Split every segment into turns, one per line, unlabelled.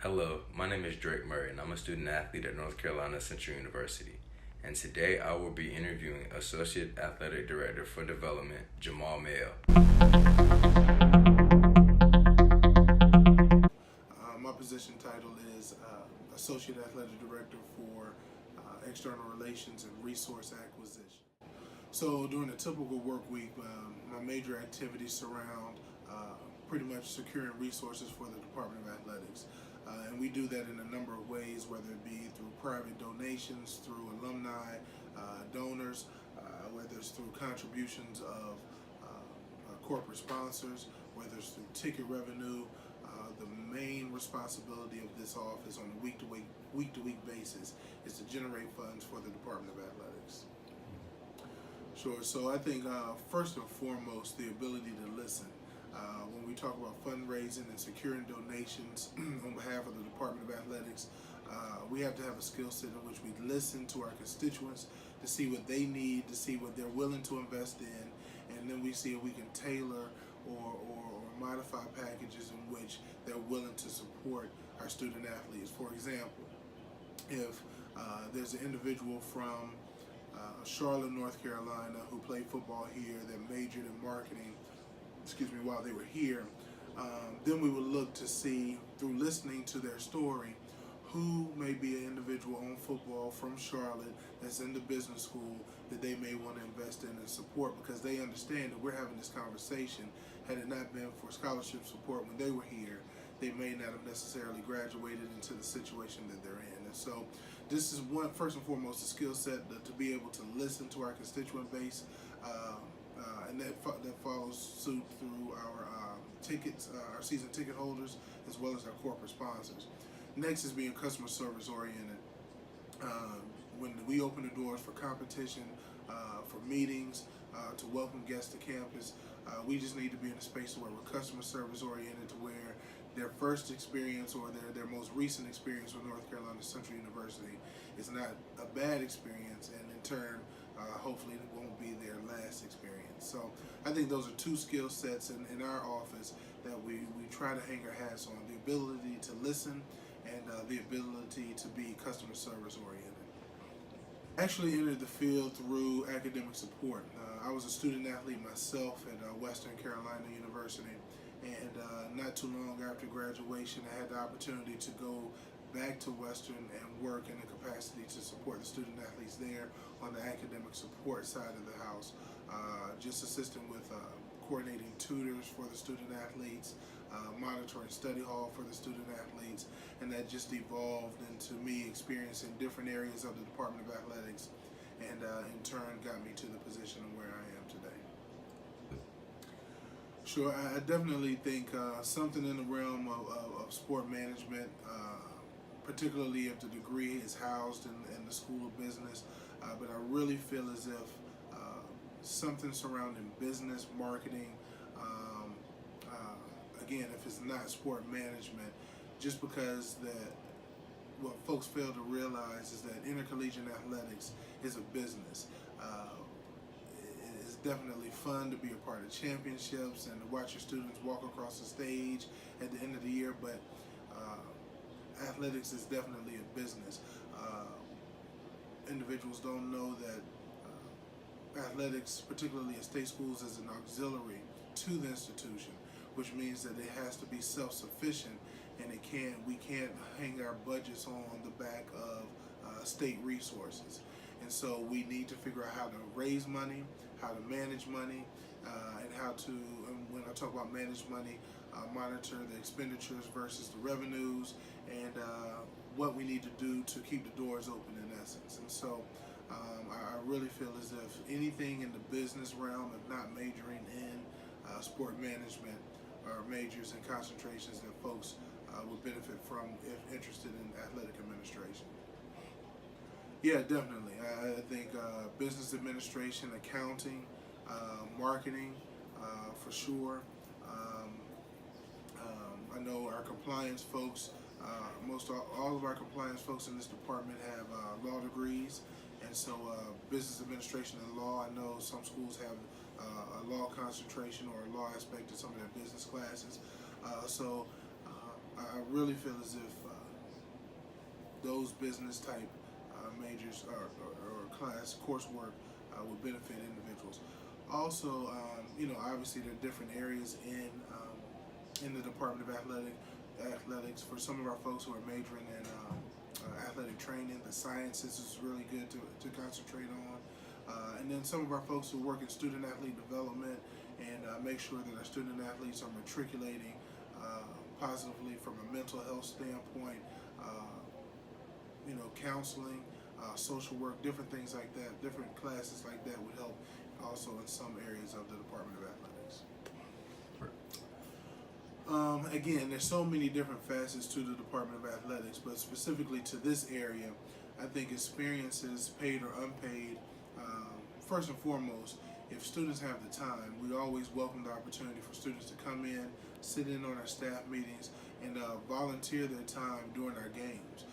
Hello, my name is Drake Murray, and I'm a student athlete at North Carolina Central University. And today I will be interviewing Associate Athletic Director for Development, Jamaal Mayo.
My position title is Associate Athletic Director for External Relations and Resource Acquisition. So during a typical work week, my major activities surround pretty much securing resources for the Department of Athletics. And we do that in a number of ways, whether it be through private donations, through alumni, donors, whether it's through contributions of corporate sponsors, whether it's through ticket revenue. The main responsibility of this office on a week-to-week basis is to generate funds for the Department of Athletics. Sure. So I think first and foremost, the ability to listen. When we talk about fundraising and securing donations on behalf of the Department of Athletics, we have to have a skill set in which we listen to our constituents to see what they need, to see what they're willing to invest in, and then we see if we can tailor or modify packages in which they're willing to support our student athletes. For example, if there's an individual from Charlotte, North Carolina, who played football here, that majored in marketing, while they were here, then we would look to see, through listening to their story, who may be an individual on football from Charlotte that's in the business school that they may want to invest in and support, because they understand that we're having this conversation. Had it not been for scholarship support when they were here, they may not have necessarily graduated into the situation that they're in. And so this is first and foremost, a skill set to be able to listen to our constituent base, and that follows suit through our tickets, our season ticket holders, as well as our corporate sponsors. Next is being customer service oriented. When we open the doors for competition, for meetings, to welcome guests to campus, we just need to be in a space where we're customer service oriented, to where their first experience or their most recent experience with North Carolina Central University is not a bad experience, and in turn, hopefully it won't be their last experience. So I think those are two skill sets in our office that we try to hang our hats on: the ability to listen and the ability to be customer service oriented. Actually entered the field through academic support. I was a student athlete myself at Western Carolina University, and not too long after graduation, I had the opportunity to go back to Western and work in the capacity to support the student athletes there on the academic support side of the house, just assisting with coordinating tutors for the student athletes, monitoring study hall for the student athletes, and that just evolved into me experiencing different areas of the Department of Athletics, and in turn got me to the position where I am today. Sure, I definitely think something in the realm of sport management, particularly if the degree is housed in the School of Business, but I really feel as if something surrounding business, marketing, again, if it's not sport management, just because what folks fail to realize is that intercollegiate athletics is a business. It's definitely fun to be a part of championships and to watch your students walk across the stage at the end of the year, but athletics is definitely a business. Individuals don't know that athletics, particularly at state schools, is an auxiliary to the institution, which means that it has to be self-sufficient, and we can't hang our budgets on the back of state resources. And so we need to figure out how to raise money, how to manage money, and how to, and when I talk about manage money, monitor the expenditures versus the revenues, and what we need to do to keep the doors open, in essence. And so I really feel as if anything in the business realm, if not majoring in sport management, are majors and concentrations that folks would benefit from if interested in athletic administration. Yeah, definitely. I think business administration, accounting, marketing, for sure. I know our compliance folks, all of our compliance folks in this department have law degrees, and so business administration and law, I know some schools have a law concentration or a law aspect to some of their business classes. So I really feel as if those business type majors or class coursework would benefit individuals. Also, obviously there are different areas in the Department of Athletics. For some of our folks who are majoring in athletic training, the sciences is really good to concentrate on. And then some of our folks who work in student athlete development and make sure that our student athletes are matriculating positively from a mental health standpoint, counseling, social work, different things like that, different classes like that would help also in some areas of the Department of Athletics. Again, there's so many different facets to the Department of Athletics, but specifically to this area, I think experiences, paid or unpaid, first and foremost, if students have the time, we always welcome the opportunity for students to come in, sit in on our staff meetings, and volunteer their time during our games.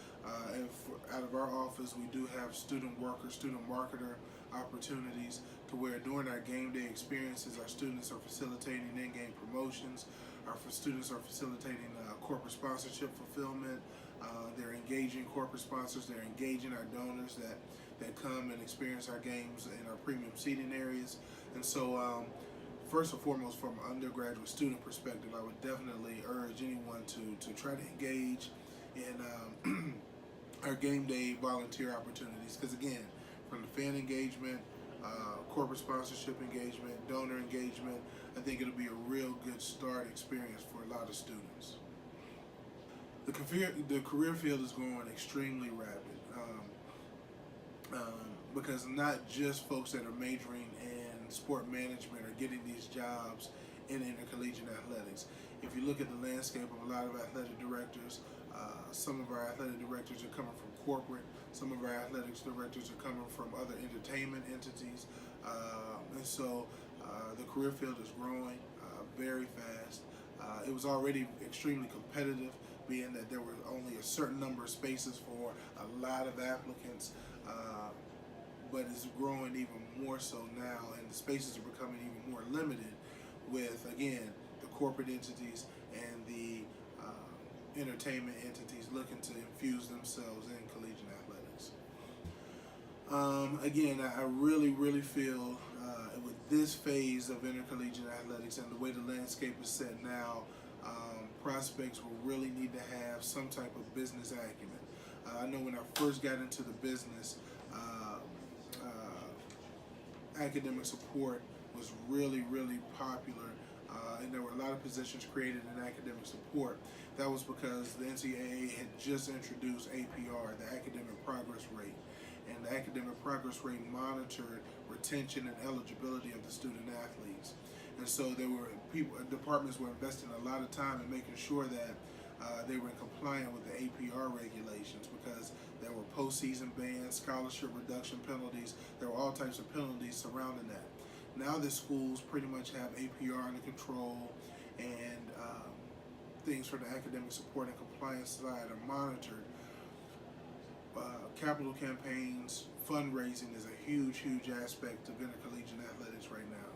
Out of our office, we do have student worker, student marketer opportunities to where during our game day experiences, our students are facilitating in-game promotions, our students are facilitating corporate sponsorship fulfillment, they're engaging corporate sponsors, they're engaging our donors that come and experience our games in our premium seating areas. And so first and foremost, from an undergraduate student perspective, I would definitely urge anyone to try to engage in our game day volunteer opportunities, because again, from the fan engagement, corporate sponsorship engagement, donor engagement, I think it'll be a real good start experience for a lot of students. The career field is growing extremely rapid because not just folks that are majoring in sport management are getting these jobs in intercollegiate athletics. If you look at the landscape of a lot of athletic directors, some of our athletic directors are coming from corporate, some of our athletics directors are coming from other entertainment entities, and so the career field is growing very fast. It was already extremely competitive, being that there were only a certain number of spaces for a lot of applicants, but it's growing even more so now, and the spaces are becoming even more limited with, again, the corporate entities and the entertainment entities looking to infuse themselves in collegiate athletics. Again, I really feel with this phase of intercollegiate athletics and the way the landscape is set now, prospects will really need to have some type of business acumen. I know when I first got into the business, academic support was really popular, and there were a lot of positions created in academic support. That was because the NCAA had just introduced APR, the academic progress rate, and the academic progress rate monitored retention and eligibility of the student athletes. And so departments were investing a lot of time in making sure that they were compliant with the APR regulations, because there were postseason bans, scholarship reduction penalties, there were all types of penalties surrounding that. Now that schools pretty much have APR under control and things for the academic support and compliance side are monitored, capital campaigns, fundraising is a huge aspect of intercollegiate athletics right now.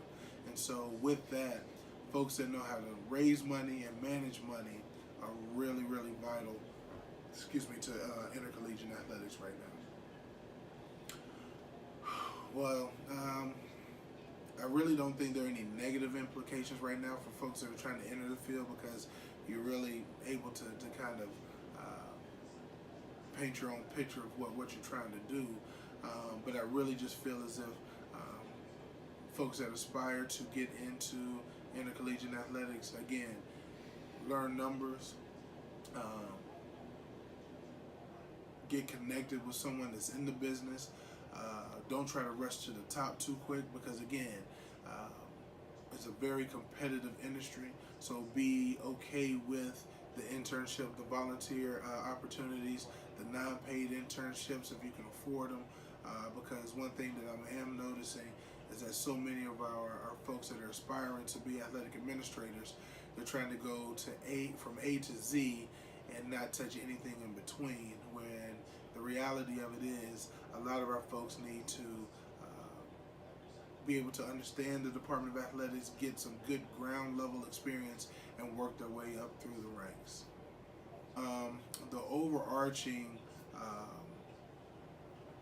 And so with that, folks that know how to raise money and manage money are really vital, to intercollegiate athletics right now. Well, I really don't think there are any negative implications right now for folks that are trying to enter the field, because you're really able to kind of paint your own picture of what you're trying to do. But I really just feel as if folks that aspire to get into intercollegiate athletics, again, learn numbers, get connected with someone that's in the business. Don't try to rush to the top too quick, because again, it's a very competitive industry. So be okay with the internship, the volunteer opportunities, the non-paid internships if you can afford them. Because one thing that I am noticing is that so many of our folks that are aspiring to be athletic administrators, they're trying to go from A to Z and not touch anything in between, when the reality of it is a lot of our folks need to be able to understand the Department of Athletics, get some good ground level experience, and work their way up through the ranks. The overarching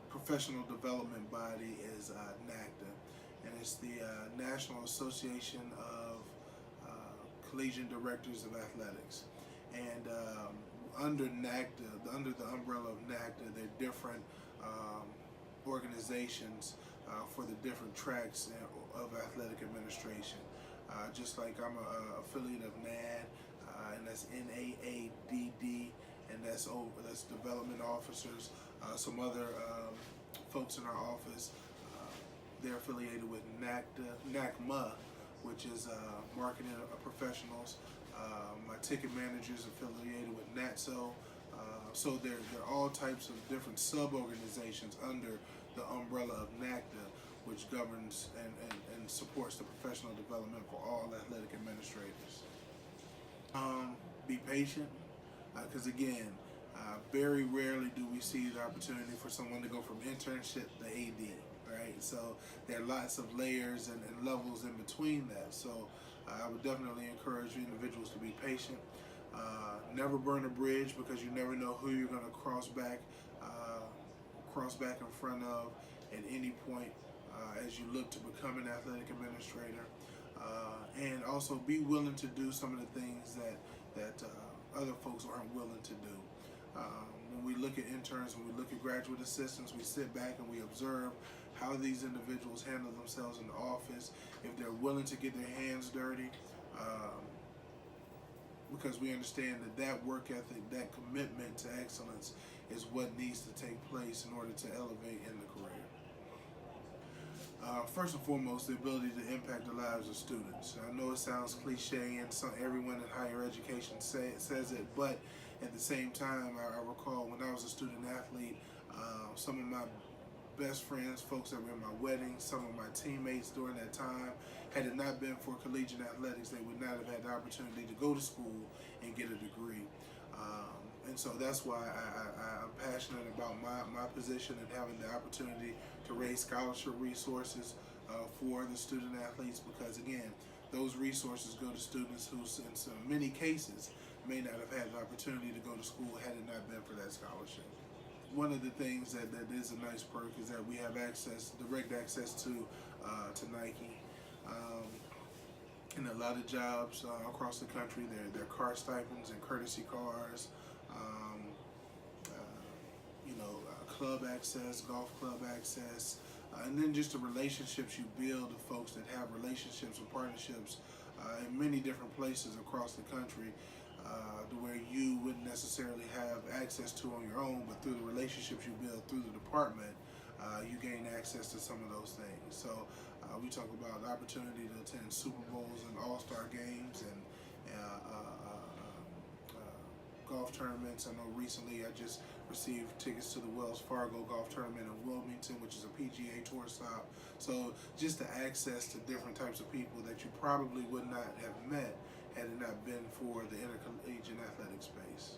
professional development body is NACDA, and it's the National Association of Collegiate Directors of Athletics. And under NACDA, under the umbrella of NACDA, there are different organizations for the different tracks of athletic administration. Just like I'm an affiliate of NAD, and that's NAADD, and that's development officers. Some other folks in our office, they're affiliated with NACMA, which is marketing professionals. My ticket manager is affiliated with NATSO. So there are all types of different sub-organizations under the umbrella of NACDA, which governs and supports the professional development for all athletic administrators. Be patient, because again, very rarely do we see the opportunity for someone to go from internship to AD, right? So there are lots of layers and levels in between that. So I would definitely encourage individuals to be patient. Never burn a bridge, because you never know who you're going to cross back in front of at any point as you look to become an athletic administrator. And also be willing to do some of the things that other folks aren't willing to do. When we look at interns, when we look at graduate assistants, we sit back and we observe how these individuals handle themselves in the office, if they're willing to get their hands dirty, because we understand that work ethic, that commitment to excellence is what needs to take place in order to elevate in the career. First and foremost, the ability to impact the lives of students. I know it sounds cliche, and everyone in higher education says it, but at the same time, I recall when I was a student athlete, some of my best friends, folks that were in my wedding, some of my teammates during that time, had it not been for collegiate athletics, they would not have had the opportunity to go to school and get a degree. And so that's why I'm passionate about my position and having the opportunity to raise scholarship resources for the student athletes, because again, those resources go to students who in so many cases may not have had the opportunity to go to school had it not been for that scholarship. One of the things that is a nice perk is that we have direct access to Nike. In a lot of jobs across the country, there are car stipends and courtesy cars, club access, golf club access, and then just the relationships you build with folks that have relationships and partnerships in many different places across the country, to where you wouldn't necessarily have access to on your own, but through the relationships you build through the department, you gain access to some of those things. So we talk about the opportunity to attend Super Bowls and All-Star games and golf tournaments. I know recently I just received tickets to the Wells Fargo golf tournament in Wilmington, which is a PGA Tour stop. So just the access to different types of people that you probably would not have met had it not been for the intercollegiate athletic space.